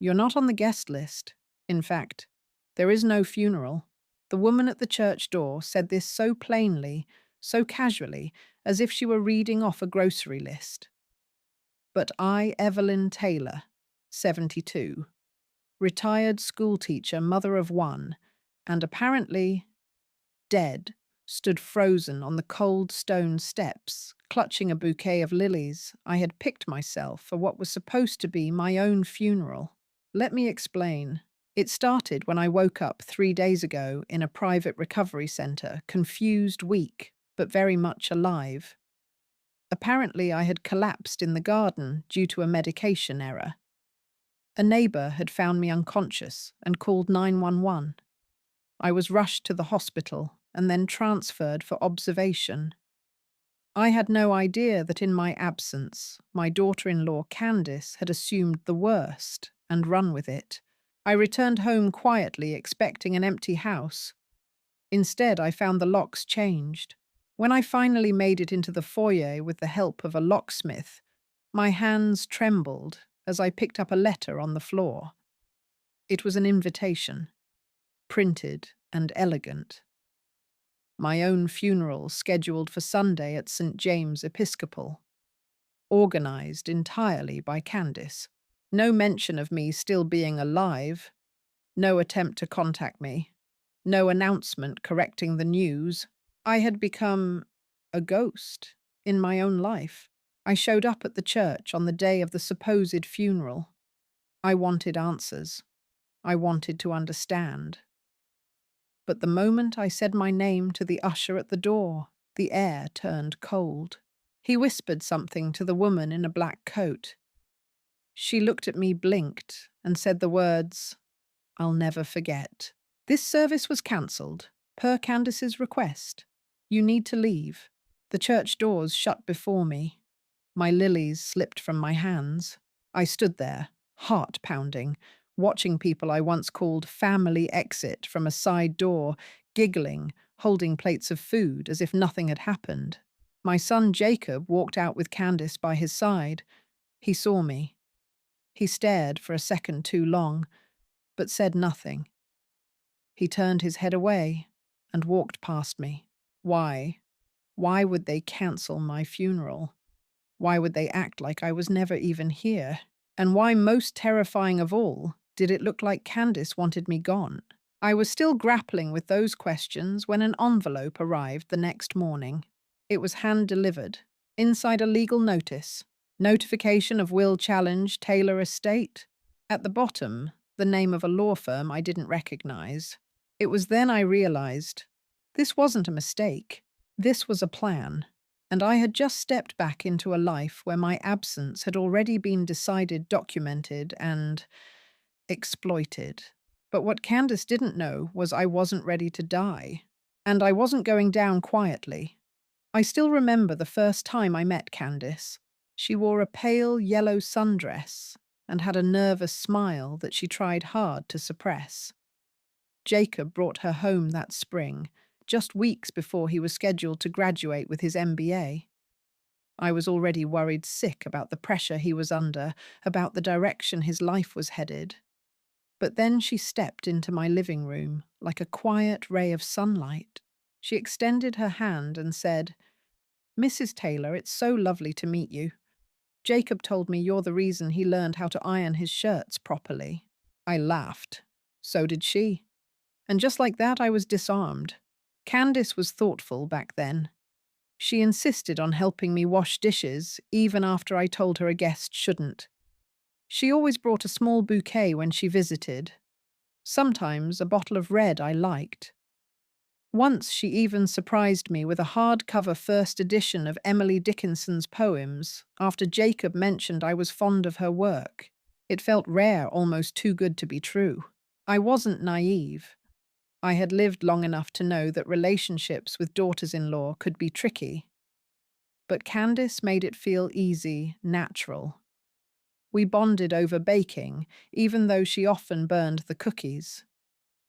You're not on the guest list. In fact, there is no funeral. The woman at the church door said this so plainly, so casually, as if she were reading off a grocery list. But I, Evelyn Taylor, 72, retired schoolteacher, mother of one, and apparently dead, stood frozen on the cold stone steps, clutching a bouquet of lilies I had picked myself for what was supposed to be my own funeral. Let me explain. It started when I woke up 3 days ago in a private recovery centre, confused, weak, but very much alive. Apparently, I had collapsed in the garden due to a medication error. A neighbour had found me unconscious and called 911. I was rushed to the hospital and then transferred for observation. I had no idea that in my absence, my daughter-in-law Candice had assumed the worst and run with it. I returned home quietly, expecting an empty house. Instead, I found the locks changed. When I finally made it into the foyer with the help of a locksmith, my hands trembled as I picked up a letter on the floor. It was an invitation, printed and elegant. My own funeral scheduled for Sunday at St. James Episcopal, organised entirely by Candice. No mention of me still being alive, no attempt to contact me, no announcement correcting the news. I had become a ghost in my own life. I showed up at the church on the day of the supposed funeral. I wanted answers. I wanted to understand. But the moment I said my name to the usher at the door, the air turned cold. He whispered something to the woman in a black coat. She looked at me, blinked, and said the words, "I'll never forget." This service was cancelled, per Candace's request. You need to leave. The church doors shut before me. My lilies slipped from my hands. I stood there, heart pounding, watching people I once called family exit from a side door, giggling, holding plates of food as if nothing had happened. My son Jacob walked out with Candace by his side. He saw me. He stared for a second too long, but said nothing. He turned his head away and walked past me. Why? Why would they cancel my funeral? Why would they act like I was never even here? And why, most terrifying of all, did it look like Candace wanted me gone? I was still grappling with those questions when an envelope arrived the next morning. It was hand-delivered. Inside a legal notice. Notification of will challenge Taylor estate. At the bottom, the name of a law firm I didn't recognize. It was then I realized this wasn't a mistake. This was a plan. And I had just stepped back into a life where my absence had already been decided, documented, and exploited. But what Candace didn't know was I wasn't ready to die. And I wasn't going down quietly. I still remember the first time I met Candace. She wore a pale yellow sundress and had a nervous smile that she tried hard to suppress. Jacob brought her home that spring, just weeks before he was scheduled to graduate with his MBA. I was already worried sick about the pressure he was under, about the direction his life was headed. But then she stepped into my living room like a quiet ray of sunlight. She extended her hand and said, "Mrs. Taylor, it's so lovely to meet you. Jacob told me you're the reason he learned how to iron his shirts properly." I laughed. So did she. And just like that, I was disarmed. Candace was thoughtful back then. She insisted on helping me wash dishes, even after I told her a guest shouldn't. She always brought a small bouquet when she visited. Sometimes a bottle of red I liked. Once she even surprised me with a hardcover first edition of Emily Dickinson's poems after Jacob mentioned I was fond of her work. It felt rare, almost too good to be true. I wasn't naive. I had lived long enough to know that relationships with daughters-in-law could be tricky. But Candace made it feel easy, natural. We bonded over baking, even though she often burned the cookies.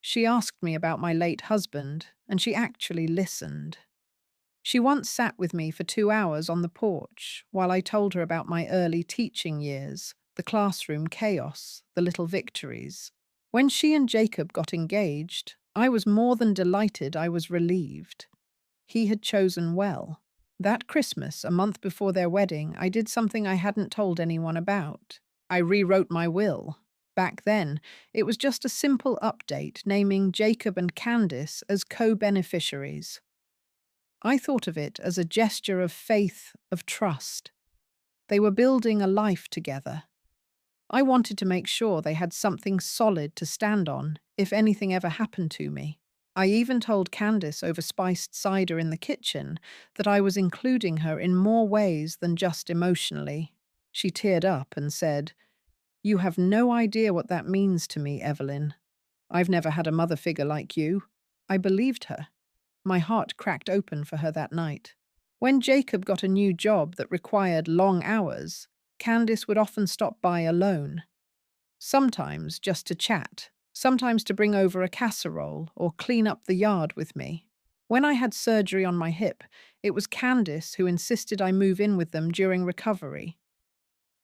She asked me about my late husband, and she actually listened. She once sat with me for 2 hours on the porch while I told her about my early teaching years, the classroom chaos, the little victories. When she and Jacob got engaged, I was more than delighted, I was relieved. He had chosen well. That Christmas, a month before their wedding, I did something I hadn't told anyone about. I rewrote my will. Back then, it was just a simple update naming Jacob and Candace as co-beneficiaries. I thought of it as a gesture of faith, of trust. They were building a life together. I wanted to make sure they had something solid to stand on if anything ever happened to me. I even told Candace over spiced cider in the kitchen that I was including her in more ways than just emotionally. She teared up and said, "You have no idea what that means to me, Evelyn. I've never had a mother figure like you." I believed her. My heart cracked open for her that night. When Jacob got a new job that required long hours, Candace would often stop by alone. Sometimes just to chat, sometimes to bring over a casserole or clean up the yard with me. When I had surgery on my hip, it was Candace who insisted I move in with them during recovery.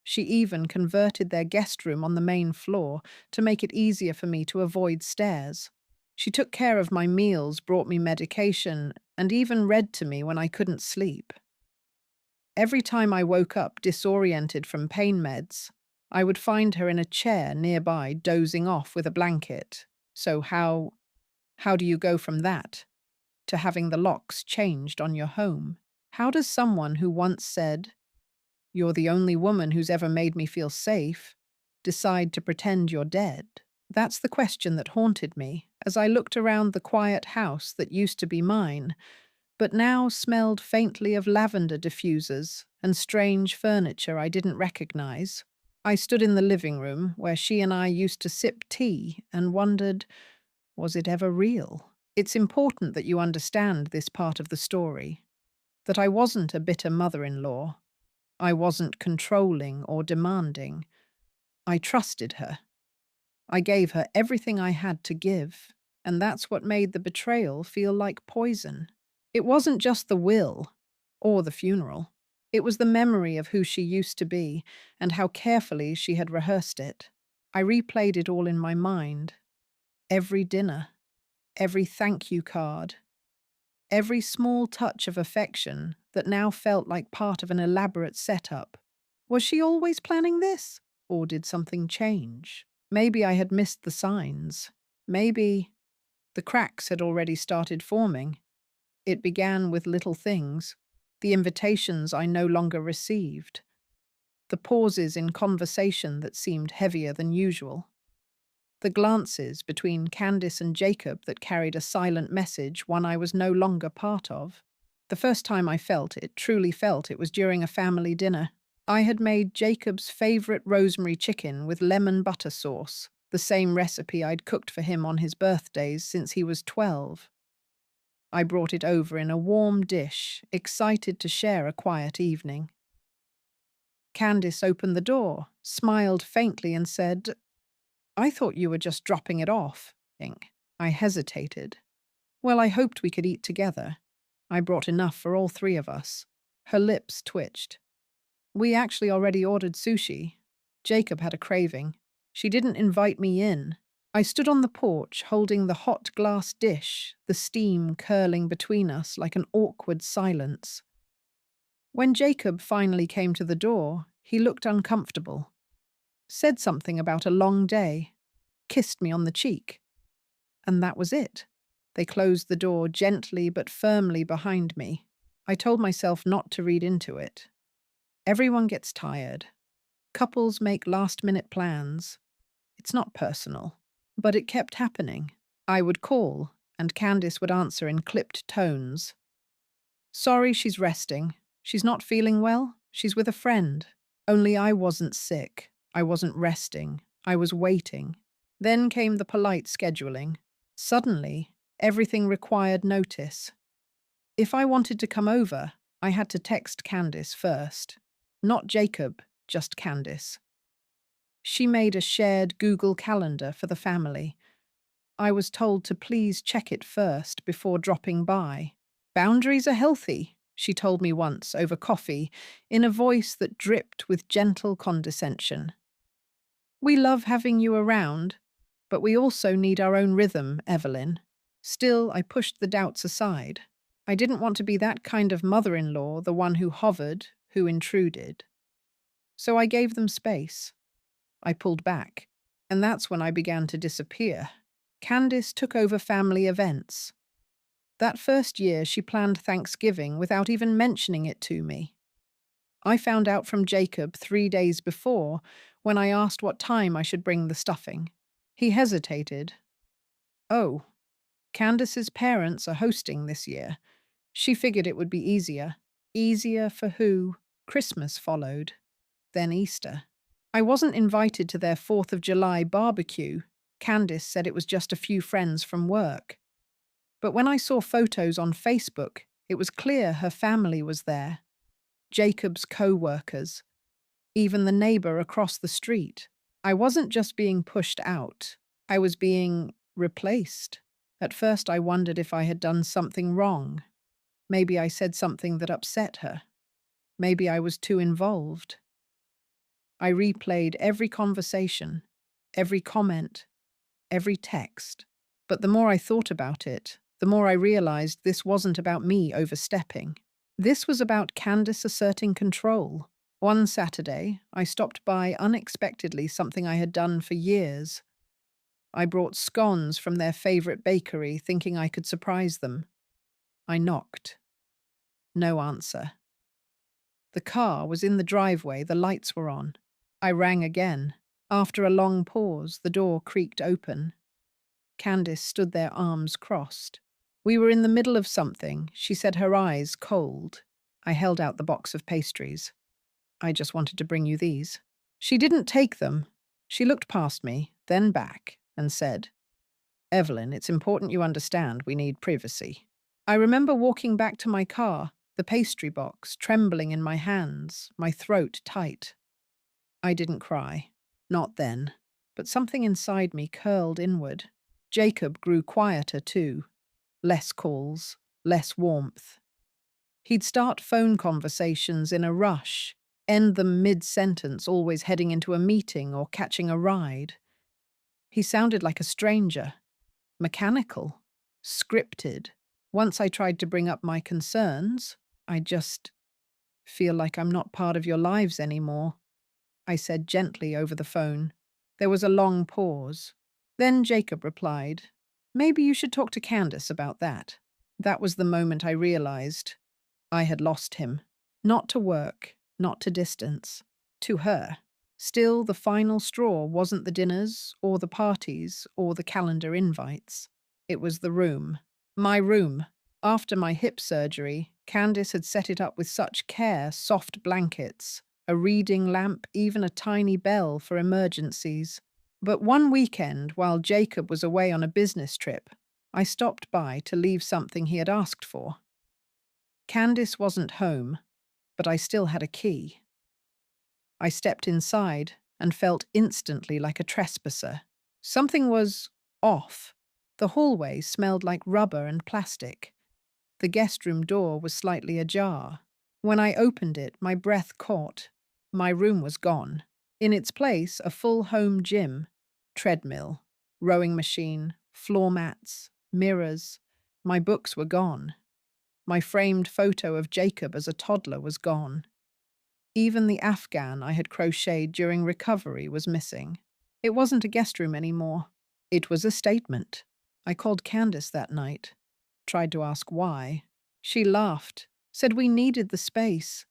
She even converted their guest room on the main floor to make it easier for me to avoid stairs. She took care of my meals, brought me medication, and even read to me when I couldn't sleep. Every time I woke up disoriented from pain meds, I would find her in a chair nearby dozing off with a blanket. So how do you go from that to having the locks changed on your home? How does someone who once said, "You're the only woman who's ever made me feel safe," decide to pretend you're dead? That's the question that haunted me as I looked around the quiet house that used to be mine, but now smelled faintly of lavender diffusers and strange furniture I didn't recognize. I stood in the living room where she and I used to sip tea and wondered, was it ever real? It's important that you understand this part of the story, that I wasn't a bitter mother-in-law. I wasn't controlling or demanding. I trusted her. I gave her everything I had to give, and that's what made the betrayal feel like poison. It wasn't just the will or the funeral. It was the memory of who she used to be and how carefully she had rehearsed it. I replayed it all in my mind. Every dinner, every thank you card, every small touch of affection that now felt like part of an elaborate setup. Was she always planning this? Or did something change? Maybe I had missed the signs. Maybe the cracks had already started forming. It began with little things, the invitations I no longer received, the pauses in conversation that seemed heavier than usual, the glances between Candace and Jacob that carried a silent message, one I was no longer part of. The first time I felt it, truly felt it, was during a family dinner. I had made Jacob's favorite rosemary chicken with lemon butter sauce, the same recipe I'd cooked for him on his birthdays since he was 12. I brought it over in a warm dish, excited to share a quiet evening. Candace opened the door, smiled faintly and said, "I thought you were just dropping it off." I hesitated. "Well, I hoped we could eat together. I brought enough for all three of us." Her lips twitched. "We actually already ordered sushi. Jacob had a craving. She didn't invite me in." I stood on the porch holding the hot glass dish, the steam curling between us like an awkward silence. When Jacob finally came to the door, he looked uncomfortable, said something about a long day, kissed me on the cheek. And that was it. They closed the door gently but firmly behind me. I told myself not to read into it. Everyone gets tired. Couples make last-minute plans. It's not personal. But it kept happening. I would call, and Candace would answer in clipped tones. "Sorry, she's resting. She's not feeling well. She's with a friend." Only I wasn't sick. I wasn't resting. I was waiting. Then came the polite scheduling. Suddenly, everything required notice. If I wanted to come over, I had to text Candace first. Not Jacob, just Candace. She made a shared Google Calendar for the family. I was told to please check it first before dropping by. "Boundaries are healthy," she told me once over coffee, in a voice that dripped with gentle condescension. We love having you around, but we also need our own rhythm, Evelyn. Still, I pushed the doubts aside. I didn't want to be that kind of mother-in-law, the one who hovered, who intruded. So I gave them space. I pulled back. And that's when I began to disappear. Candace took over family events. That first year, she planned Thanksgiving without even mentioning it to me. I found out from Jacob 3 days before when I asked what time I should bring the stuffing. He hesitated. Oh, Candace's parents are hosting this year. She figured it would be easier. Easier for who? Christmas followed. Then Easter. I wasn't invited to their 4th of July barbecue. Candace said it was just a few friends from work. But when I saw photos on Facebook, it was clear her family was there. Jacob's co-workers, even the neighbor across the street. I wasn't just being pushed out, I was being replaced. At first I wondered if I had done something wrong. Maybe I said something that upset her. Maybe I was too involved. I replayed every conversation, every comment, every text. But the more I thought about it, the more I realized this wasn't about me overstepping. This was about Candace asserting control. One Saturday, I stopped by unexpectedly something I had done for years. I brought scones from their favorite bakery, thinking I could surprise them. I knocked. No answer. The car was in the driveway, the lights were on. I rang again. After a long pause, the door creaked open. Candace stood there, arms crossed. We were in the middle of something. She said, her eyes cold. I held out the box of pastries. I just wanted to bring you these. She didn't take them. She looked past me, then back, and said, Evelyn, it's important you understand we need privacy. I remember walking back to my car, the pastry box trembling in my hands, my throat tight. I didn't cry. Not then. But something inside me curled inward. Jacob grew quieter too. Less calls, less warmth. He'd start phone conversations in a rush, end them mid-sentence, always heading into a meeting or catching a ride. He sounded like a stranger, mechanical, scripted. Once I tried to bring up my concerns, I just feel like I'm not part of your lives anymore, I said gently over the phone. There was a long pause. Then Jacob replied, maybe you should talk to Candace about that. That was the moment I realized I had lost him. Not to work, not to distance, to her. Still, the final straw wasn't the dinners, or the parties, or the calendar invites. It was the room. My room. After my hip surgery, Candace had set it up with such care, soft blankets, a reading lamp, even a tiny bell for emergencies. But one weekend, while Jacob was away on a business trip, I stopped by to leave something he had asked for. Candace wasn't home, but I still had a key. I stepped inside and felt instantly like a trespasser. Something was off. The hallway smelled like rubber and plastic. The guest room door was slightly ajar. When I opened it, my breath caught. My room was gone. In its place, a full home gym, treadmill, rowing machine, floor mats, mirrors. My books were gone. My framed photo of Jacob as a toddler was gone. Even the Afghan I had crocheted during recovery was missing. It wasn't a guest room anymore. It was a statement. I called Candace that night. Tried to ask why. She laughed, said we needed the space.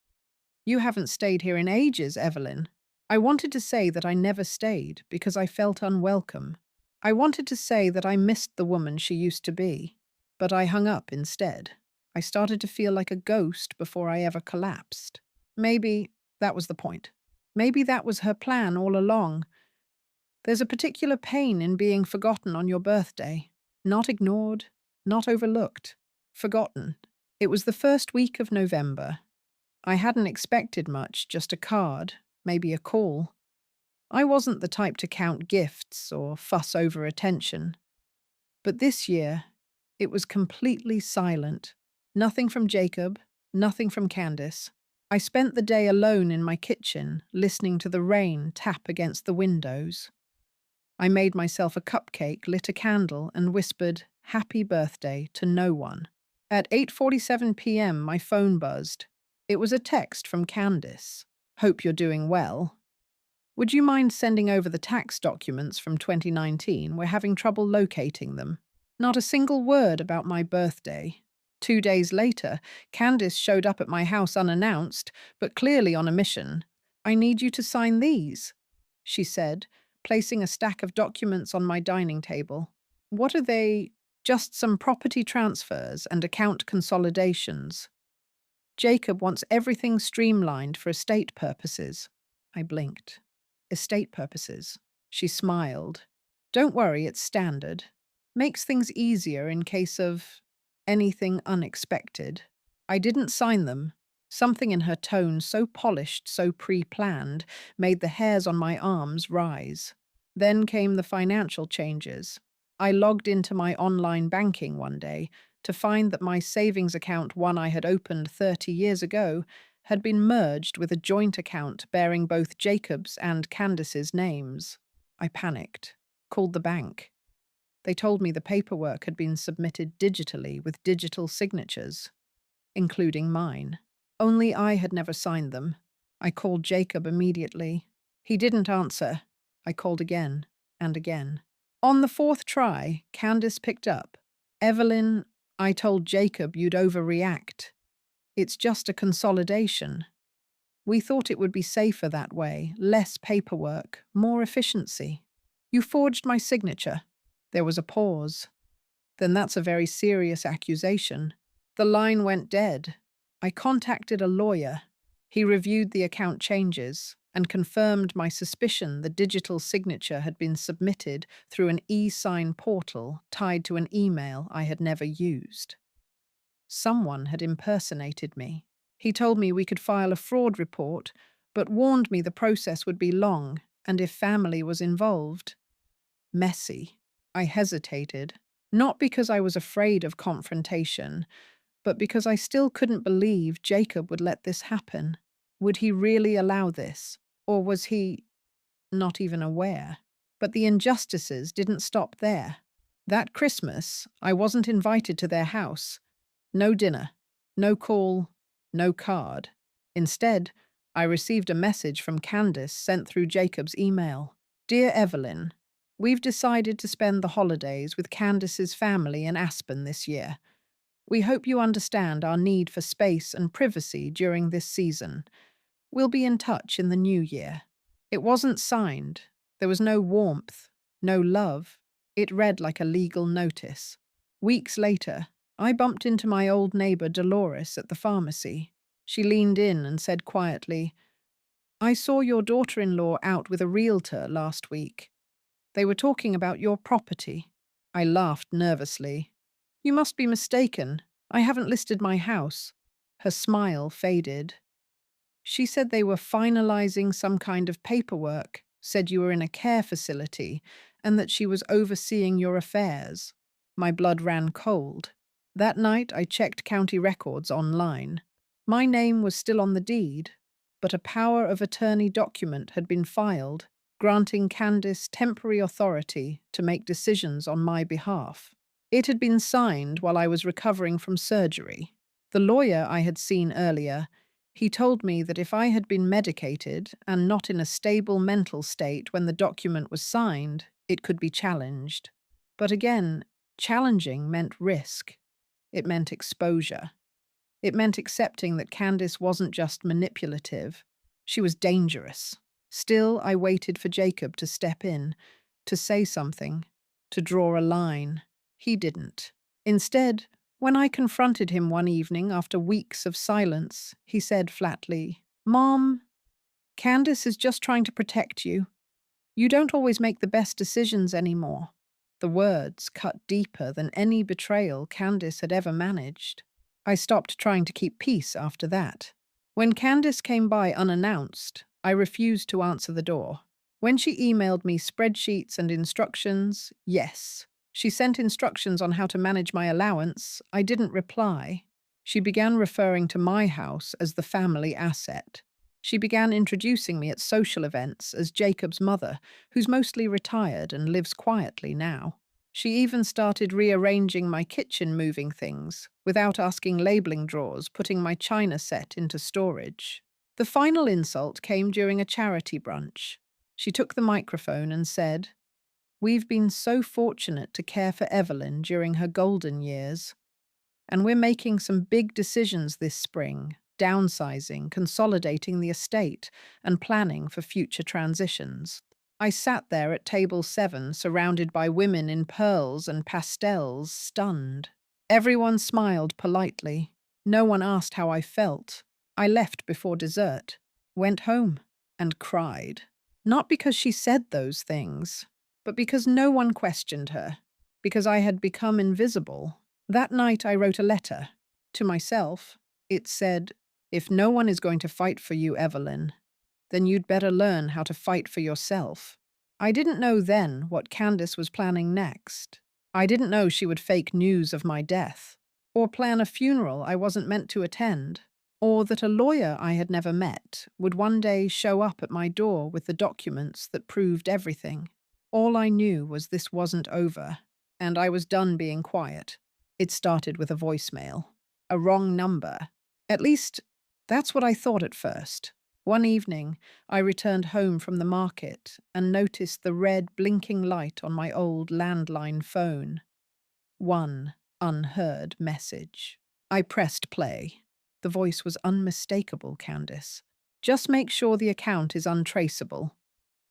You haven't stayed here in ages, Evelyn. I wanted to say that I never stayed because I felt unwelcome. I wanted to say that I missed the woman she used to be. But I hung up instead. I started to feel like a ghost before I ever collapsed. Maybe that was the point. Maybe that was her plan all along. There's a particular pain in being forgotten on your birthday. Not ignored, not overlooked. Forgotten. It was the first week of November. I hadn't expected much, just a card, maybe a call. I wasn't the type to count gifts or fuss over attention. But this year, it was completely silent. Nothing from Jacob, nothing from Candace. I spent the day alone in my kitchen, listening to the rain tap against the windows. I made myself a cupcake, lit a candle, and whispered, "Happy birthday" to no one. At 8:47 p.m., my phone buzzed. It was a text from Candace. "Hope you're doing well. Would you mind sending over the tax documents from 2019? We're having trouble locating them." Not a single word about my birthday. 2 days later, Candace showed up at my house unannounced, but clearly on a mission. "I need you to sign these," she said, placing a stack of documents on my dining table. "What are they?" "Just some property transfers and account consolidations. Jacob wants everything streamlined for estate purposes." I blinked. "Estate purposes?" She smiled. "Don't worry, it's standard. Makes things easier in case of anything unexpected." I didn't sign them. Something in her tone, so polished, so pre-planned, made the hairs on my arms rise. Then came the financial changes. I logged into my online banking one day to find that my savings account, one I had opened 30 years ago, had been merged with a joint account bearing both Jacob's and Candace's names. I panicked, called the bank. They told me the paperwork had been submitted digitally with digital signatures, including mine. Only I had never signed them. I called Jacob immediately. He didn't answer. I called again and again. On the fourth try, Candace picked up. "Evelyn, I told Jacob you'd overreact. It's just a consolidation. We thought it would be safer that way, less paperwork, more efficiency. You forged my signature." There was a pause. "Then that's a very serious accusation." The line went dead. I contacted a lawyer. He reviewed the account changes and confirmed my suspicion the digital signature had been submitted through an e-sign portal tied to an email I had never used. Someone had impersonated me. He told me we could file a fraud report, but warned me the process would be long and if family was involved. Messy. I hesitated, not because I was afraid of confrontation, but because I still couldn't believe Jacob would let this happen. Would he really allow this? Or was he not even aware? But the injustices didn't stop there. That Christmas, I wasn't invited to their house. No dinner, no call, no card. Instead, I received a message from Candace sent through Jacob's email. "Dear Evelyn, we've decided to spend the holidays with Candace's family in Aspen this year. We hope you understand our need for space and privacy during this season. We'll be in touch in the new year." It wasn't signed. There was no warmth, no love. It read like a legal notice. Weeks later, I bumped into my old neighbor Dolores at the pharmacy. She leaned in and said quietly, "I saw your daughter-in-law out with a realtor last week. They were talking about your property." I laughed nervously. "You must be mistaken. I haven't listed my house." Her smile faded. "She said they were finalizing some kind of paperwork, said you were in a care facility, and that she was overseeing your affairs." My blood ran cold. That night I checked county records online. My name was still on the deed, but a power of attorney document had been filed, granting Candace temporary authority to make decisions on my behalf. It had been signed while I was recovering from surgery. The lawyer I had seen earlier, he told me that if I had been medicated and not in a stable mental state when the document was signed, it could be challenged. But again, challenging meant risk. It meant exposure. It meant accepting that Candace wasn't just manipulative. She was dangerous. Still, I waited for Jacob to step in, to say something, to draw a line. He didn't. Instead, when I confronted him one evening after weeks of silence, he said flatly, "Mom, Candace is just trying to protect you. You don't always make the best decisions anymore." The words cut deeper than any betrayal Candace had ever managed. I stopped trying to keep peace after that. When Candace came by unannounced, I refused to answer the door. When she emailed me spreadsheets and instructions, yes. She sent instructions on how to manage my allowance. I didn't reply. She began referring to my house as the family asset. She began introducing me at social events as Jacob's mother, who's mostly retired and lives quietly now. She even started rearranging my kitchen, moving things, without asking labeling drawers, putting my china set into storage. The final insult came during a charity brunch. She took the microphone and said, "We've been so fortunate to care for Evelyn during her golden years, and we're making some big decisions this spring, downsizing, consolidating the estate, and planning for future transitions." I sat there at table 7, surrounded by women in pearls and pastels, stunned. Everyone smiled politely. No one asked how I felt. I left before dessert, went home, and cried. Not because she said those things, but because no one questioned her, because I had become invisible. That night I wrote a letter. To myself, it said, "If no one is going to fight for you, Evelyn, then you'd better learn how to fight for yourself." I didn't know then what Candace was planning next. I didn't know she would fake news of my death, or plan a funeral I wasn't meant to attend, or that a lawyer I had never met would one day show up at my door with the documents that proved everything. All I knew was this wasn't over, and I was done being quiet. It started with a voicemail. A wrong number. At least, that's what I thought at first. One evening, I returned home from the market and noticed the red blinking light on my old landline phone. One unheard message. I pressed play. The voice was unmistakable, Candace. "Just make sure the account is untraceable.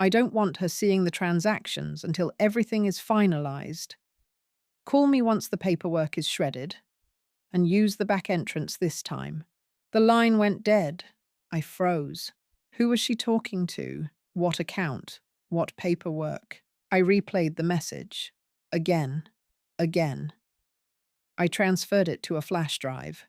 I don't want her seeing the transactions until everything is finalized. Call me once the paperwork is shredded, and use the back entrance this time." The line went dead. I froze. Who was she talking to? What account? What paperwork? I replayed the message. Again. Again. I transferred it to a flash drive.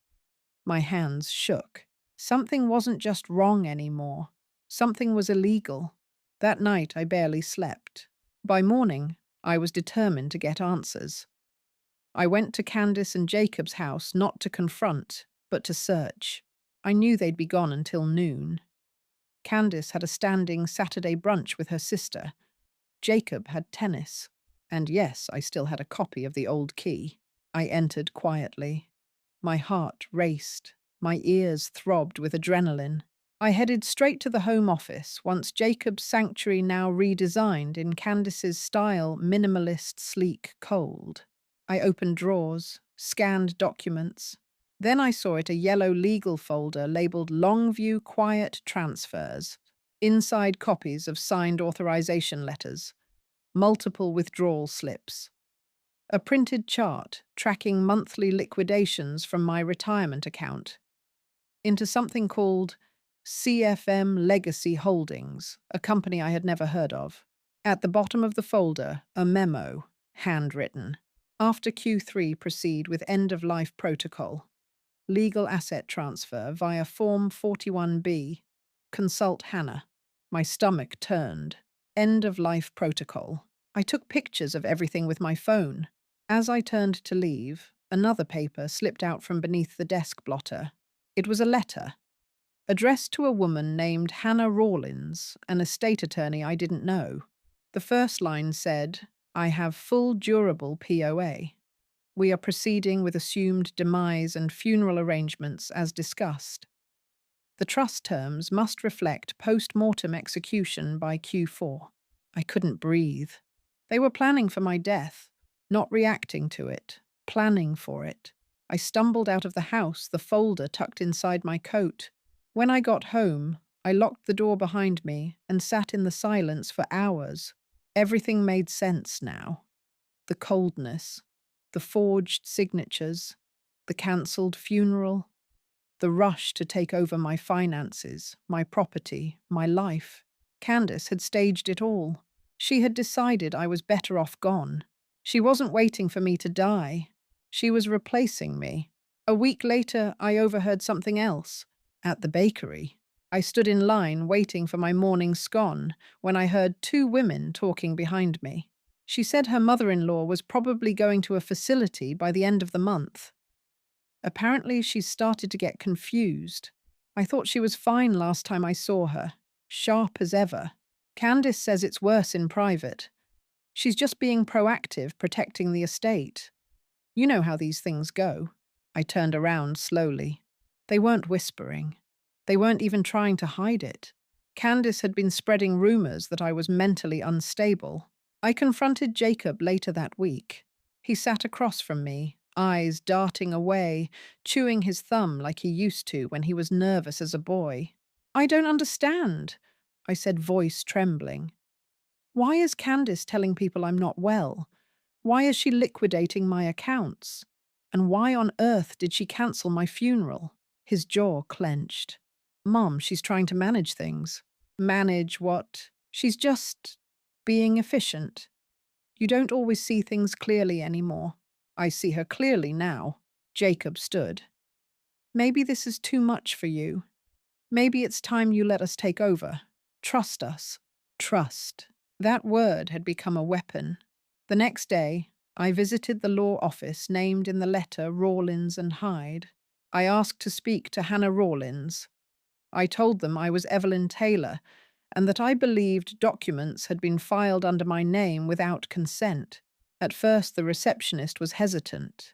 My hands shook. Something wasn't just wrong anymore. Something was illegal. That night I barely slept. By morning, I was determined to get answers. I went to Candace and Jacob's house not to confront, but to search. I knew they'd be gone until noon. Candace had a standing Saturday brunch with her sister. Jacob had tennis. And yes, I still had a copy of the old key. I entered quietly. My heart raced. My ears throbbed with adrenaline. I headed straight to the home office, once Jacob's sanctuary now redesigned in Candace's style, minimalist, sleek, cold. I opened drawers, scanned documents. Then I saw it a yellow legal folder labeled Longview Quiet Transfers. Inside copies of signed authorization letters. Multiple withdrawal slips. A printed chart tracking monthly liquidations from my retirement account into something called CFM Legacy Holdings, a company I had never heard of. At the bottom of the folder, a memo, handwritten. After Q3, proceed with end-of-life protocol. Legal asset transfer via Form 41B. Consult Hannah. My stomach turned. End-of-life protocol. I took pictures of everything with my phone. As I turned to leave, another paper slipped out from beneath the desk blotter. It was a letter, addressed to a woman named Hannah Rawlins, an estate attorney I didn't know. The first line said, "I have full durable POA. We are proceeding with assumed demise and funeral arrangements as discussed. The trust terms must reflect post-mortem execution by Q4. I couldn't breathe. They were planning for my death, not reacting to it, planning for it. I stumbled out of the house, the folder tucked inside my coat. When I got home, I locked the door behind me and sat in the silence for hours. Everything made sense now. The coldness, the forged signatures, the cancelled funeral, the rush to take over my finances, my property, my life. Candace had staged it all. She had decided I was better off gone. She wasn't waiting for me to die. She was replacing me. A week later, I overheard something else. At the bakery, I stood in line waiting for my morning scone when I heard two women talking behind me. She said her mother-in-law was probably going to a facility by the end of the month. Apparently, she's started to get confused. I thought she was fine last time I saw her, sharp as ever. Candace says it's worse in private. She's just being proactive, protecting the estate. You know how these things go. I turned around slowly. They weren't whispering. They weren't even trying to hide it. Candace had been spreading rumors that I was mentally unstable. I confronted Jacob later that week. He sat across from me, eyes darting away, chewing his thumb like he used to when he was nervous as a boy. I don't understand, I said, voice trembling. Why is Candace telling people I'm not well? Why is she liquidating my accounts? And why on earth did she cancel my funeral? His jaw clenched. Mom, she's trying to manage things. Manage what? She's just being efficient. You don't always see things clearly anymore. I see her clearly now. Jacob stood. Maybe this is too much for you. Maybe it's time you let us take over. Trust us. Trust. That word had become a weapon. The next day, I visited the law office named in the letter Rawlins and Hyde. I asked to speak to Hannah Rawlins. I told them I was Evelyn Taylor and that I believed documents had been filed under my name without consent. At first, the receptionist was hesitant.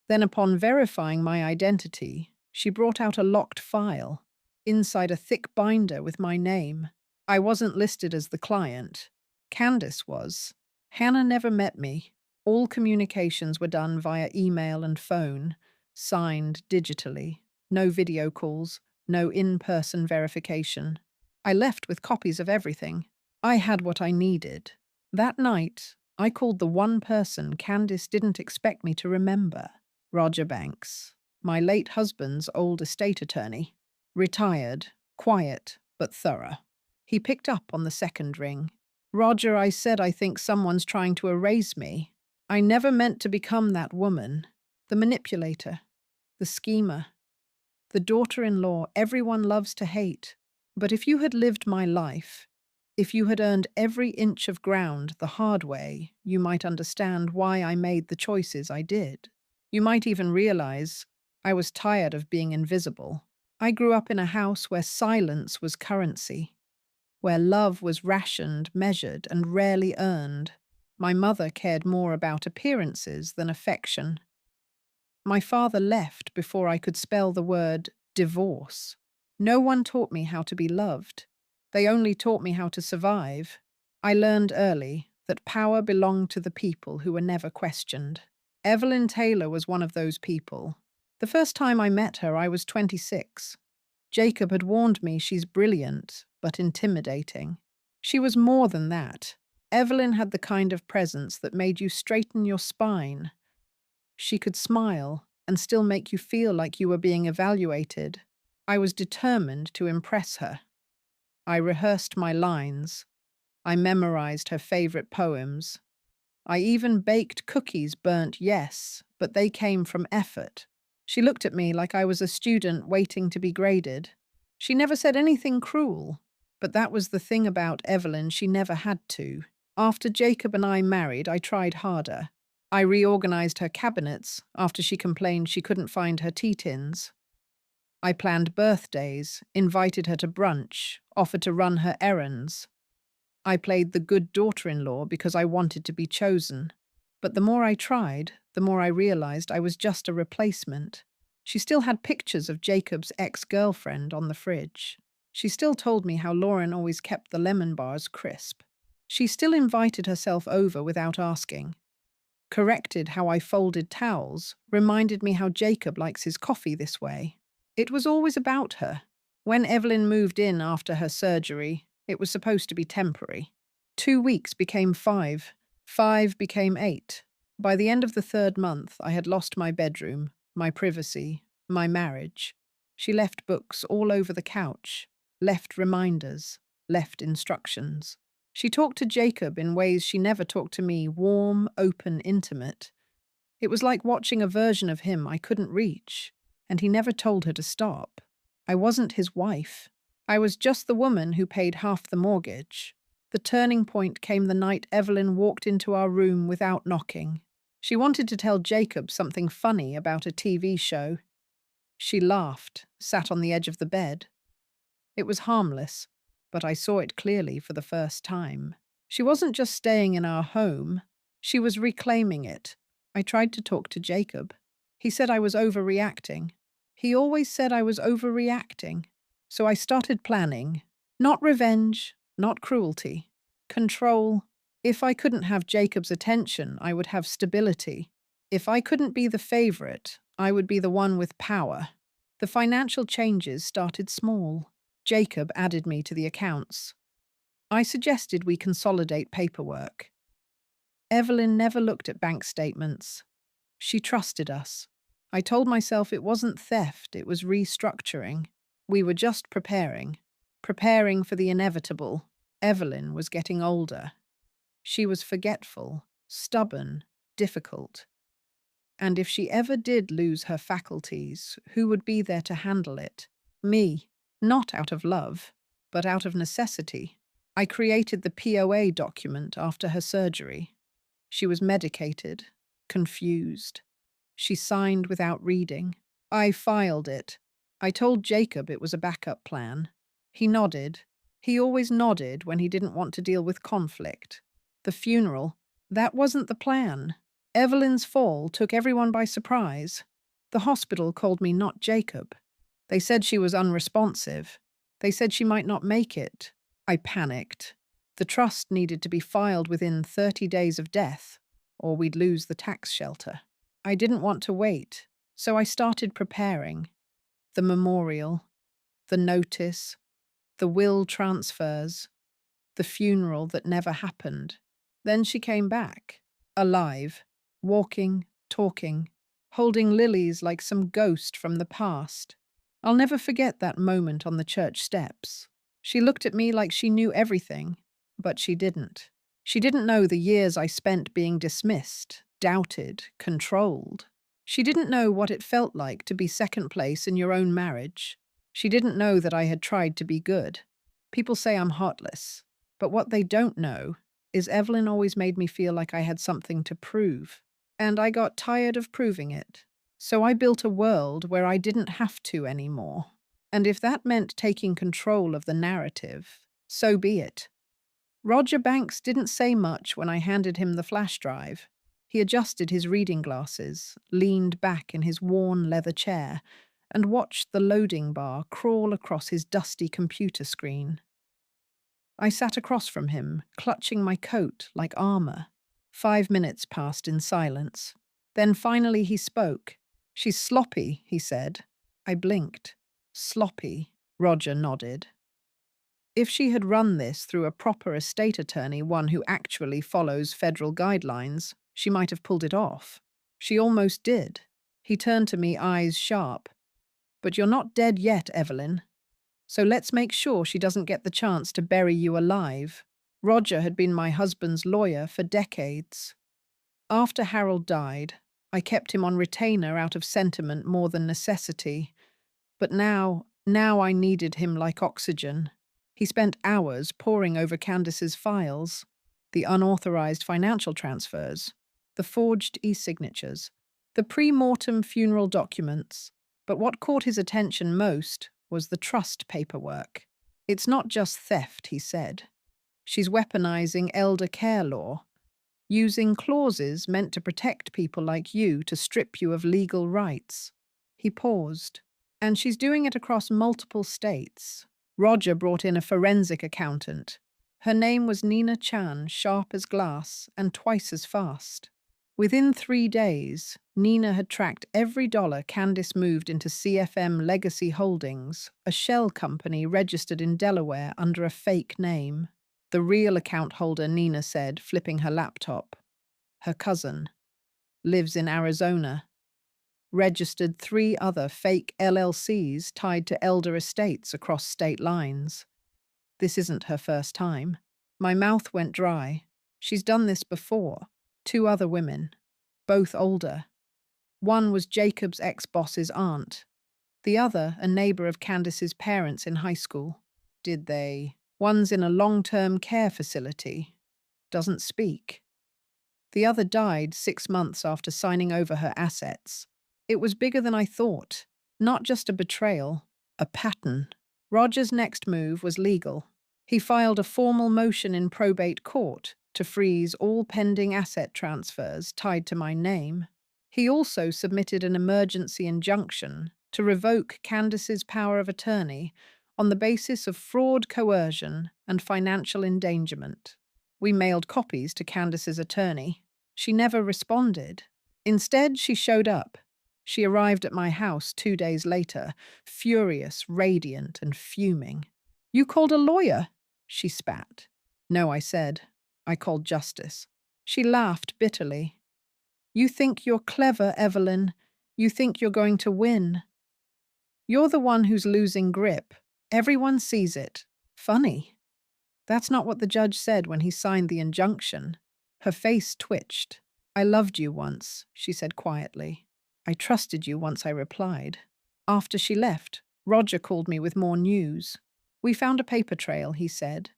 Then, upon verifying my identity, she brought out a locked file, inside a thick binder with my name. I wasn't listed as the client. Candace was. Hannah never met me. All communications were done via email and phone, signed digitally. No video calls, no in-person verification. I left with copies of everything. I had what I needed. That night, I called the one person Candace didn't expect me to remember. Roger Banks, my late husband's old estate attorney. Retired, quiet, but thorough. He picked up on the second ring. Roger, I said, I think someone's trying to erase me. I never meant to become that woman. The manipulator. The schemer. The daughter-in-law everyone loves to hate. But if you had lived my life, if you had earned every inch of ground the hard way, you might understand why I made the choices I did. You might even realize I was tired of being invisible. I grew up in a house where silence was currency, where love was rationed, measured, and rarely earned. My mother cared more about appearances than affection. My father left before I could spell the word divorce. No one taught me how to be loved. They only taught me how to survive. I learned early that power belonged to the people who were never questioned. Evelyn Taylor was one of those people. The first time I met her, I was 26. Jacob had warned me she's brilliant, but intimidating. She was more than that. Evelyn had the kind of presence that made you straighten your spine. She could smile and still make you feel like you were being evaluated. I was determined to impress her. I rehearsed my lines. I memorized her favorite poems. I even baked cookies burnt yes, but they came from effort. She looked at me like I was a student waiting to be graded. She never said anything cruel, but that was the thing about Evelyn, she never had to. After Jacob and I married, I tried harder. I reorganized her cabinets after she complained she couldn't find her tea tins. I planned birthdays, invited her to brunch, offered to run her errands. I played the good daughter-in-law because I wanted to be chosen. But the more I tried, the more I realized I was just a replacement. She still had pictures of Jacob's ex-girlfriend on the fridge. She still told me how Lauren always kept the lemon bars crisp. She still invited herself over without asking. Corrected how I folded towels, reminded me how Jacob likes his coffee this way. It was always about her. When Evelyn moved in after her surgery, it was supposed to be temporary. 2 weeks became 5. 5 became 8. By the end of the 3rd month, I had lost my bedroom, my privacy, my marriage. She left books all over the couch, left reminders, left instructions. She talked to Jacob in ways she never talked to me, warm, open, intimate. It was like watching a version of him I couldn't reach, and he never told her to stop. I wasn't his wife. I was just the woman who paid half the mortgage. The turning point came the night Evelyn walked into our room without knocking. She wanted to tell Jacob something funny about a TV show. She laughed, sat on the edge of the bed. It was harmless, but I saw it clearly for the first time. She wasn't just staying in our home, she was reclaiming it. I tried to talk to Jacob. He said I was overreacting. He always said I was overreacting. So I started planning. Not revenge, not cruelty. Control. If I couldn't have Jacob's attention, I would have stability. If I couldn't be the favorite, I would be the one with power. The financial changes started small. Jacob added me to the accounts. I suggested we consolidate paperwork. Evelyn never looked at bank statements. She trusted us. I told myself it wasn't theft, it was restructuring. We were just preparing for the inevitable. Evelyn was getting older. She was forgetful, stubborn, difficult. And if she ever did lose her faculties, who would be there to handle it? Me. Not out of love, but out of necessity. I created the POA document after her surgery. She was medicated, confused. She signed without reading. I filed it. I told Jacob it was a backup plan. He nodded. He always nodded when he didn't want to deal with conflict. The funeral, that wasn't the plan. Evelyn's fall took everyone by surprise. The hospital called me not Jacob. They said she was unresponsive. They said she might not make it. I panicked. The trust needed to be filed within 30 days of death, or we'd lose the tax shelter. I didn't want to wait, so I started preparing. The memorial, the notice, the will transfers, the funeral that never happened. Then she came back, alive, walking, talking, holding lilies like some ghost from the past. I'll never forget that moment on the church steps. She looked at me like she knew everything, but she didn't. She didn't know the years I spent being dismissed, doubted, controlled. She didn't know what it felt like to be second place in your own marriage. She didn't know that I had tried to be good. People say I'm heartless, but what they don't know is Evelyn always made me feel like I had something to prove, and I got tired of proving it. So I built a world where I didn't have to anymore. And if that meant taking control of the narrative, so be it. Roger Banks didn't say much when I handed him the flash drive. He adjusted his reading glasses, leaned back in his worn leather chair, and watched the loading bar crawl across his dusty computer screen. I sat across from him, clutching my coat like armor. 5 minutes passed in silence. Then finally he spoke. "She's sloppy," he said. I blinked. "Sloppy," Roger nodded. If she had run this through a proper estate attorney, one who actually follows federal guidelines, she might have pulled it off. She almost did. He turned to me, eyes sharp. "But you're not dead yet, Evelyn. So let's make sure she doesn't get the chance to bury you alive." Roger had been my husband's lawyer for decades. After Harold died, I kept him on retainer out of sentiment more than necessity. But now I needed him like oxygen. He spent hours poring over Candace's files, the unauthorized financial transfers, the forged e-signatures, the pre-mortem funeral documents. But what caught his attention most was the trust paperwork. "It's not just theft," he said. "She's weaponizing elder care law, using clauses meant to protect people like you to strip you of legal rights." He paused. "And she's doing it across multiple states." Roger brought in a forensic accountant. Her name was Nina Chan, sharp as glass and twice as fast. Within 3 days, Nina had tracked every dollar Candace moved into CFM Legacy Holdings, a shell company registered in Delaware under a fake name. The real account holder, Nina said, flipping her laptop. Her cousin. Lives in Arizona. Registered 3 other fake LLCs tied to elder estates across state lines. This isn't her first time. My mouth went dry. She's done this before. 2 other women, both older. One was Jacob's ex-boss's aunt. The other, a neighbor of Candace's parents in high school. Did they? One's in a long-term care facility. Doesn't speak. The other died 6 months after signing over her assets. It was bigger than I thought. Not just a betrayal, a pattern. Roger's next move was legal. He filed a formal motion in probate court to freeze all pending asset transfers tied to my name. He also submitted an emergency injunction to revoke Candace's power of attorney on the basis of fraud, coercion, and financial endangerment. We mailed copies to Candace's attorney. She never responded. Instead, she showed up. She arrived at my house 2 days later, furious, radiant, and fuming. "You called a lawyer?" she spat. "No," I said. "I called justice." She laughed bitterly. "You think you're clever, Evelyn. You think you're going to win. You're the one who's losing grip. Everyone sees it. Funny." That's not what the judge said when he signed the injunction. Her face twitched. "I loved you once," she said quietly. "I trusted you once," I replied. After she left, Roger called me with more news. "We found a paper trail," he said.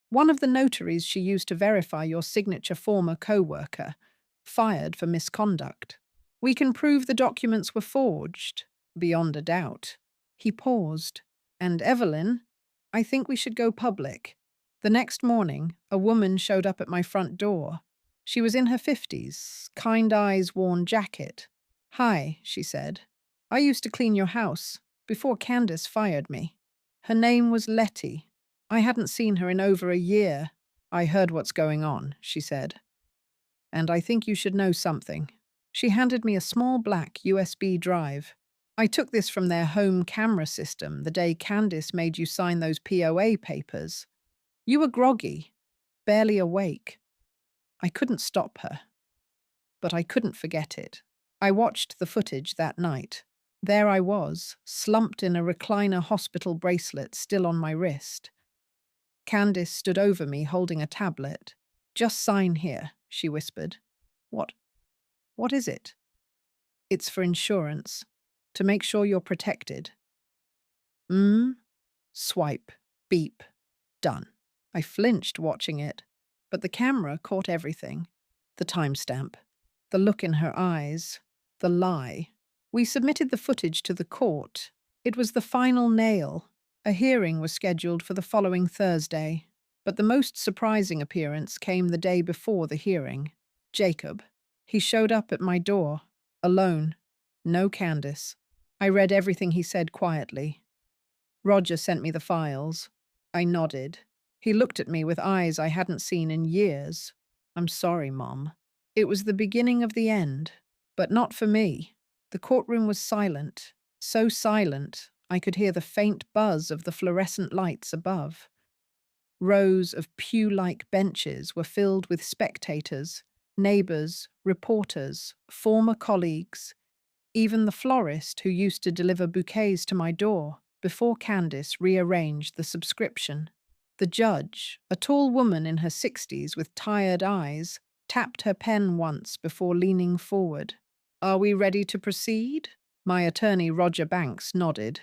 "One of the notaries she used to verify your signature, former co-worker, fired for misconduct. We can prove the documents were forged, beyond a doubt." He paused. "And Evelyn, I think we should go public." The next morning, a woman showed up at my front door. She was in her 50s, kind eyes, worn jacket. "Hi," she said. "I used to clean your house before Candace fired me." Her name was Letty. I hadn't seen her in over a year. "I heard what's going on," she said. "And I think you should know something." She handed me a small black USB drive. "I took this from their home camera system the day Candace made you sign those POA papers. You were groggy, barely awake." I couldn't stop her, but I couldn't forget it. I watched the footage that night. There I was, slumped in a recliner hospital bracelet still on my wrist. Candace stood over me holding a tablet. "Just sign here," she whispered. What? What is it?" "It's for insurance, to make sure you're protected." Swipe, beep, done. I flinched watching it, but the camera caught everything. The timestamp, the look in her eyes, the lie. We submitted the footage to the court. It was the final nail. A hearing was scheduled for the following Thursday, but the most surprising appearance came the day before the hearing. Jacob. He showed up at my door, alone. No Candace. I read everything he said quietly. "Roger sent me the files." I nodded. He looked at me with eyes I hadn't seen in years. "I'm sorry, Mom." It was the beginning of the end, but not for me. The courtroom was silent, so silent I could hear the faint buzz of the fluorescent lights above. Rows of pew-like benches were filled with spectators, neighbors, reporters, former colleagues, even the florist who used to deliver bouquets to my door before Candace rearranged the subscription. The judge, a tall woman in her 60s with tired eyes, tapped her pen once before leaning forward. "Are we ready to proceed?" My attorney, Roger Banks, nodded.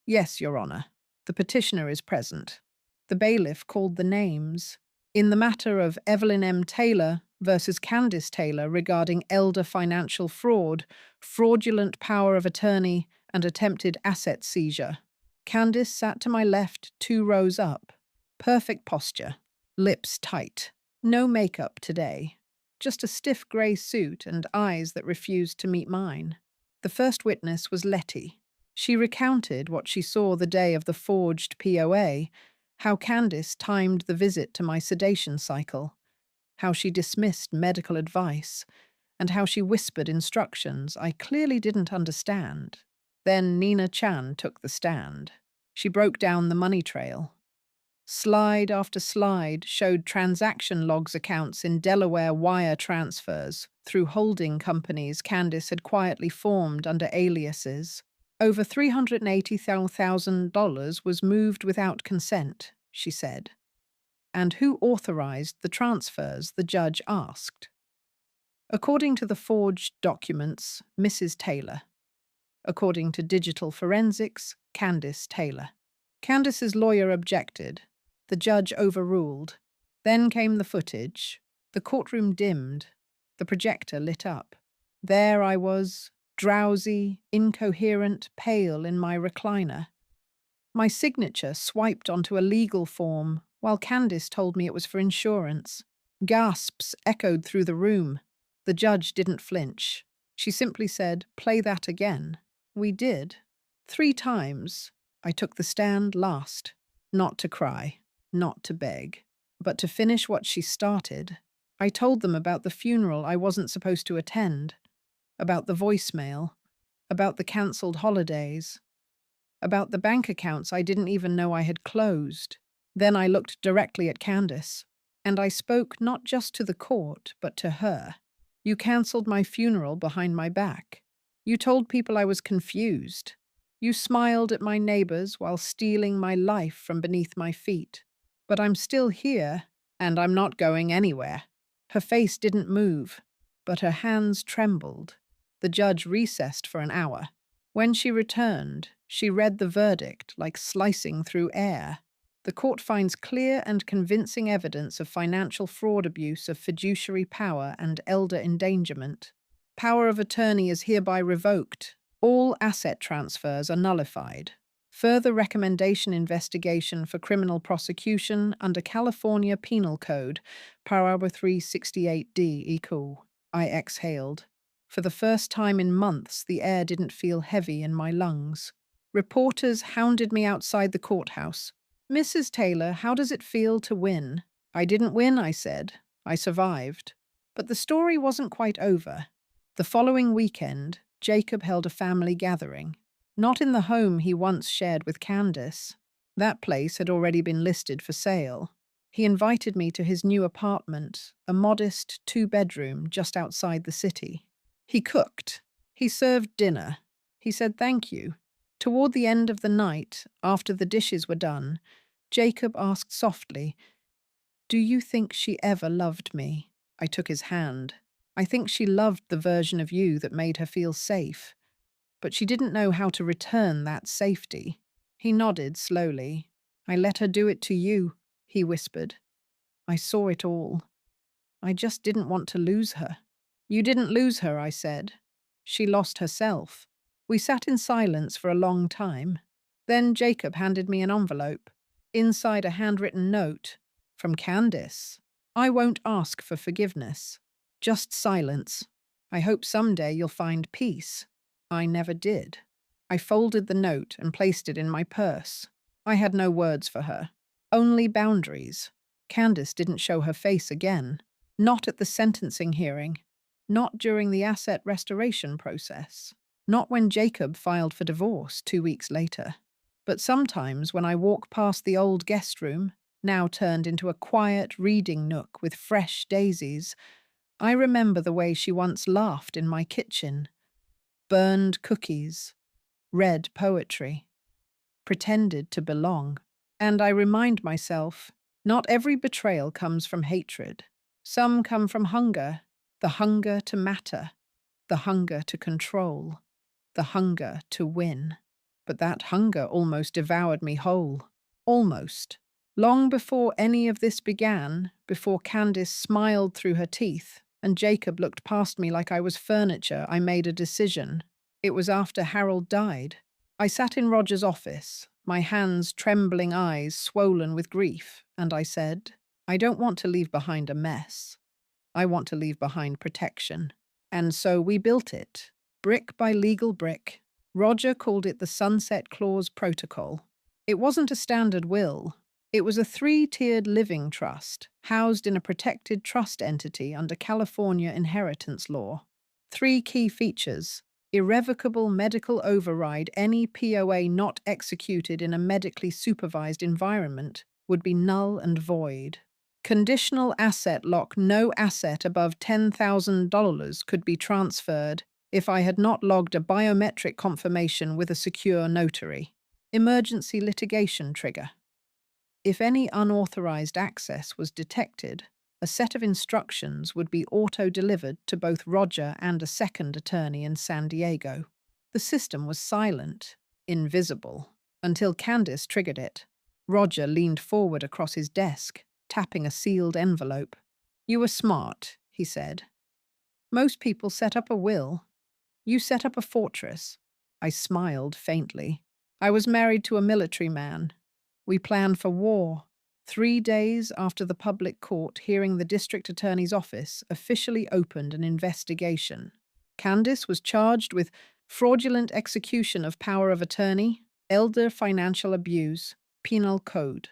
"Yes, Your Honor. The petitioner is present." The bailiff called the names. In the matter of Evelyn M. Taylor versus Candace Taylor regarding elder financial fraud, fraudulent power of attorney, and attempted asset seizure. Candace sat to my left, 2 rows up. Perfect posture, lips tight. No makeup today. Just a stiff grey suit and eyes that refused to meet mine. The first witness was Letty. She recounted what she saw the day of the forged POA, how Candace timed the visit to my sedation cycle, how she dismissed medical advice, and how she whispered instructions I clearly didn't understand. Then Nina Chan took the stand. She broke down the money trail. Slide after slide showed transaction logs accounts in Delaware wire transfers through holding companies Candace had quietly formed under aliases. Over $380,000 was moved without consent, she said. And who authorized the transfers, the judge asked. According to the forged documents, Mrs. Taylor. According to digital forensics, Candace Taylor. Candace's lawyer objected. The judge overruled. Then came the footage. The courtroom dimmed. The projector lit up. There I was, drowsy, incoherent, pale in my recliner. My signature swiped onto a legal form, while Candace told me it was for insurance. Gasps echoed through the room. The judge didn't flinch. She simply said, "Play that again." We did. 3 times. I took the stand last. Not to cry, not to beg, but to finish what she started. I told them about the funeral I wasn't supposed to attend, about the voicemail, about the cancelled holidays, about the bank accounts I didn't even know I had closed. Then I looked directly at Candace, and I spoke not just to the court, but to her. "You cancelled my funeral behind my back. You told people I was confused. You smiled at my neighbors while stealing my life from beneath my feet. But I'm still here, and I'm not going anywhere." Her face didn't move, but her hands trembled. The judge recessed for an hour. When she returned, she read the verdict like slicing through air. The court finds clear and convincing evidence of financial fraud, abuse of fiduciary power, and elder endangerment. Power of attorney is hereby revoked. All asset transfers are nullified. Further recommendation: investigation for criminal prosecution under California Penal Code, paragraph 368D equal. I exhaled. For the first time in months, the air didn't feel heavy in my lungs. Reporters hounded me outside the courthouse. "Mrs. Taylor, how does it feel to win?" "I didn't win," I said. "I survived." But the story wasn't quite over. The following weekend, Jacob held a family gathering. Not in the home he once shared with Candace. That place had already been listed for sale. He invited me to his new apartment, a modest 2-bedroom just outside the city. He cooked. He served dinner. He said thank you. Toward the end of the night, after the dishes were done, Jacob asked softly, "Do you think she ever loved me?" I took his hand. "I think she loved the version of you that made her feel safe. But she didn't know how to return that safety." He nodded slowly. "I let her do it to you," he whispered. "I saw it all. I just didn't want to lose her." "You didn't lose her," I said. "She lost herself." We sat in silence for a long time. Then Jacob handed me an envelope. Inside, a handwritten note from Candace. "I won't ask for forgiveness. Just silence. I hope someday you'll find peace." I never did. I folded the note and placed it in my purse. I had no words for her. Only boundaries. Candace didn't show her face again. Not at the sentencing hearing. Not during the asset restoration process. Not when Jacob filed for divorce 2 weeks later. But sometimes when I walk past the old guest room, now turned into a quiet reading nook with fresh daisies, I remember the way she once laughed in my kitchen, burned cookies, read poetry, pretended to belong. And I remind myself, not every betrayal comes from hatred. Some come from hunger, the hunger to matter, the hunger to control, the hunger to win. But that hunger almost devoured me whole. Almost. Long before any of this began, before Candace smiled through her teeth, and Jacob looked past me like I was furniture, I made a decision. It was after Harold died. I sat in Roger's office, my hands trembling, eyes swollen with grief, and I said, "I don't want to leave behind a mess. I want to leave behind protection." And so we built it, brick by legal brick. Roger called it the Sunset Clause Protocol. It wasn't a standard will. It was a 3-tiered living trust, housed in a protected trust entity under California inheritance law. 3 key features: irrevocable medical override. Any POA not executed in a medically supervised environment would be null and void. Conditional asset lock. No asset above $10,000 could be transferred if I had not logged a biometric confirmation with a secure notary. Emergency litigation trigger. If any unauthorized access was detected, a set of instructions would be auto-delivered to both Roger and a second attorney in San Diego. The system was silent, invisible, until Candace triggered it. Roger leaned forward across his desk, tapping a sealed envelope. "You were smart," he said. Most people set up a will. You set up a fortress. I smiled faintly. I was married to a military man. We planned for war. 3 days after the public court hearing the district attorney's office officially opened an investigation, Candace was charged with fraudulent execution of power of attorney, elder financial abuse, penal code.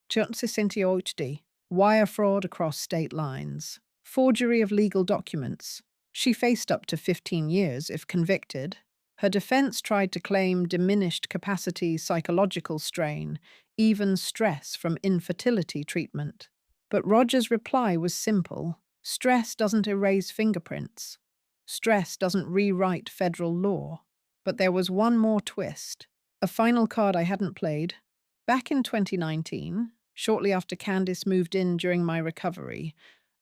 168D. Wire fraud across state lines. Forgery of legal documents. She faced up to 15 years if convicted. Her defense tried to claim diminished capacity psychological strain, even stress from infertility treatment. But Roger's reply was simple. Stress doesn't erase fingerprints. Stress doesn't rewrite federal law. But there was one more twist. A final card I hadn't played. Back in 2019, shortly after Candace moved in during my recovery,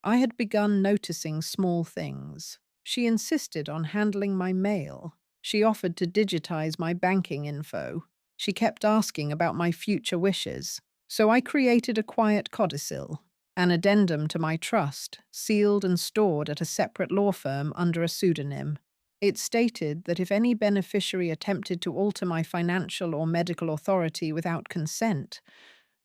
I had begun noticing small things. She insisted on handling my mail. She offered to digitize my banking info. She kept asking about my future wishes. So I created a quiet codicil, an addendum to my trust, sealed and stored at a separate law firm under a pseudonym. It stated that if any beneficiary attempted to alter my financial or medical authority without consent,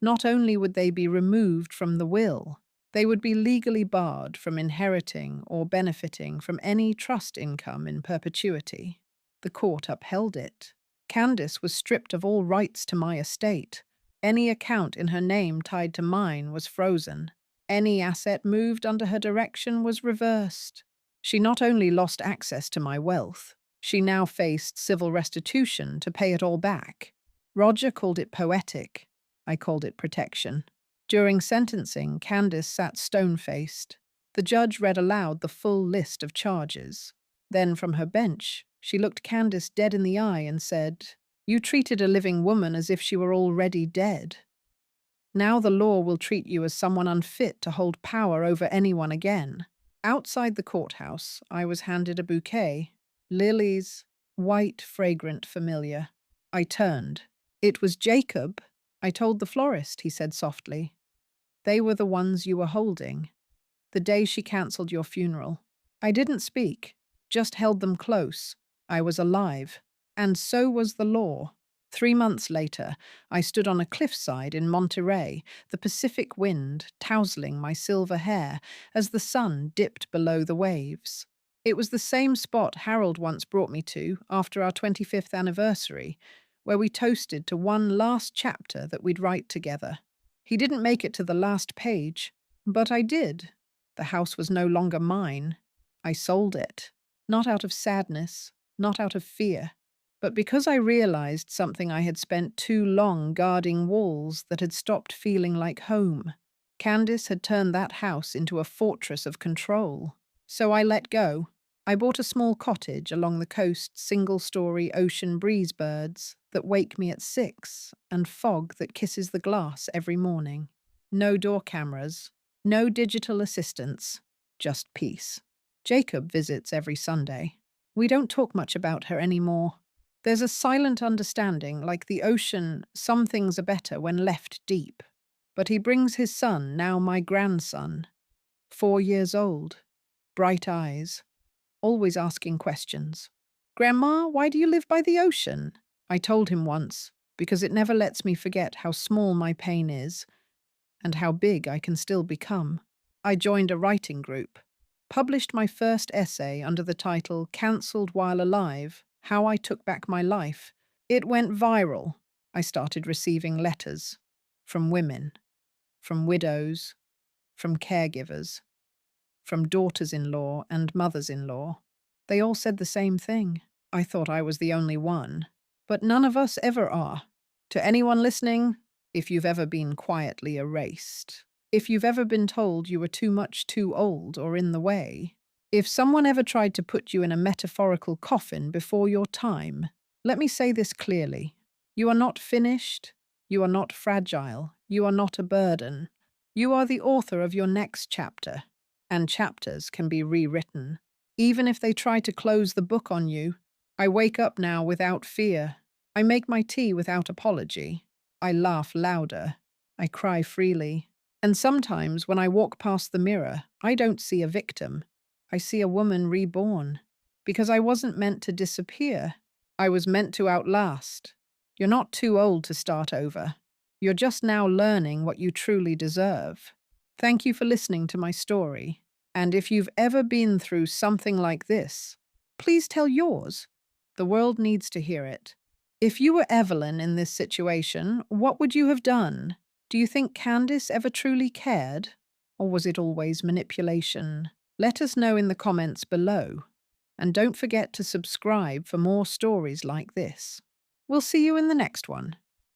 not only would they be removed from the will, they would be legally barred from inheriting or benefiting from any trust income in perpetuity. The court upheld it. Candace was stripped of all rights to my estate. Any account in her name tied to mine was frozen. Any asset moved under her direction was reversed. She not only lost access to my wealth, she now faced civil restitution to pay it all back. Roger called it poetic. I called it protection. During sentencing, Candace sat stone-faced. The judge read aloud the full list of charges. Then from her bench, she looked Candace dead in the eye and said, "You treated a living woman as if she were already dead. Now the law will treat you as someone unfit to hold power over anyone again." Outside the courthouse, I was handed a bouquet. Lilies, white, fragrant, familiar. I turned. "It was Jacob. I told the florist," he said softly. "They were the ones you were holding. The day she cancelled your funeral." I didn't speak, just held them close. I was alive. And so was the law. 3 months later, I stood on a cliffside in Monterey, the Pacific wind tousling my silver hair as the sun dipped below the waves. It was the same spot Harold once brought me to after our 25th anniversary, where we toasted to one last chapter that we'd write together. He didn't make it to the last page, but I did. The house was no longer mine. I sold it. Not out of sadness, not out of fear, but because I realized something I had spent too long guarding walls that had stopped feeling like home. Candace had turned that house into a fortress of control. So I let go. I bought a small cottage along the coast's single-story ocean breeze birds that wake me at 6 and fog that kisses the glass every morning. No door cameras, no digital assistants, just peace. Jacob visits every Sunday. We don't talk much about her anymore. There's a silent understanding, like the ocean, some things are better when left deep. But he brings his son, now my grandson, 4 years old, bright eyes, always asking questions. "Grandma, why do you live by the ocean?" I told him once, because it never lets me forget how small my pain is and how big I can still become. I joined a writing group, published my first essay under the title "Cancelled While Alive: How I Took Back My Life." It went viral. I started receiving letters from women, from widows, from caregivers, from daughters-in-law and mothers-in-law. They all said the same thing. I thought I was the only one. But none of us ever are. To anyone listening, if you've ever been quietly erased, if you've ever been told you were too much too old or in the way, if someone ever tried to put you in a metaphorical coffin before your time, let me say this clearly. You are not finished. You are not fragile. You are not a burden. You are the author of your next chapter. And chapters can be rewritten. Even if they try to close the book on you, I wake up now without fear. I make my tea without apology. I laugh louder. I cry freely. And sometimes when I walk past the mirror, I don't see a victim. I see a woman reborn. Because I wasn't meant to disappear. I was meant to outlast. You're not too old to start over. You're just now learning what you truly deserve. Thank you for listening to my story. And if you've ever been through something like this, please tell yours. The world needs to hear it. If you were Evelyn in this situation, what would you have done? Do you think Candice ever truly cared? Or was it always manipulation? Let us know in the comments below. And don't forget to subscribe for more stories like this. We'll see you in the next one.